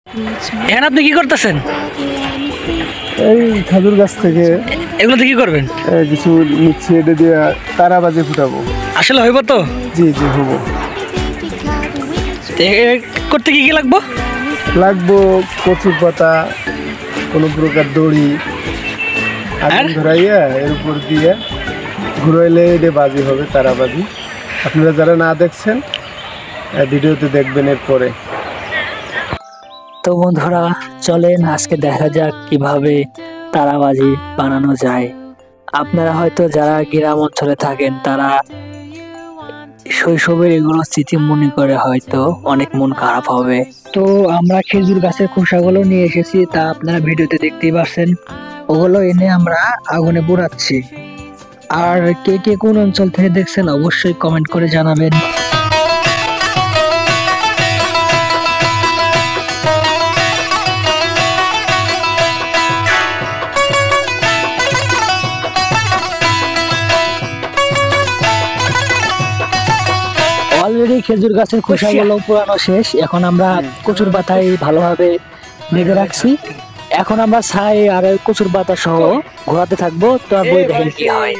এখন আপনি কি করতেছেন? এই খেজুর গাছ থেকে এগুলোতে কি করবেন? কিছু নিচ্ছি, এটা দিয়ে তারা বাজে ফুটাবো। আসলে হইব তো? জি জি হবো। করতে কি কি লাগবো? লাগবো কচুর পাতা, কোনো প্রকার দড়ি, আগুন ধরাইয়া এর উপর দিয়ে ঘুরাইলে এটা বাজি হবে, তারা বাজি। আপনারা যারা না দেখছেন ভিডিওতে দেখবেন এরপরে। তো বন্ধুরা চলেন আজকে দেখা যাক কিভাবে তারাবাজি বানানো যায়। আপনারা হয়তো যারা গ্রাম অঞ্চলে থাকেন তারা শৈশবের এগুলো স্মৃতি মনে করে হয়তো অনেক মন খারাপ হবে। তো আমরা খেজুর গাছের খোসাগুলো নিয়ে এসেছি, তা আপনারা ভিডিওতে দেখতেই পাচ্ছেন। ওগুলো এনে আমরা আগুনে পোড়াচ্ছি। আর কে কে কোন অঞ্চল থেকে দেখছেন অবশ্যই কমেন্ট করে জানাবেন। অলরেডি খেজুর গাছের খোসাগুলো পুরানো শেষ। এখন আমরা কচুর পাতায় ভালোভাবে বেঁধে রাখছি। এখন আমরা ছাই আর কচুর পাতা সহ ঘোরাতে থাকবো, তারপরে দেখেন কি হয়।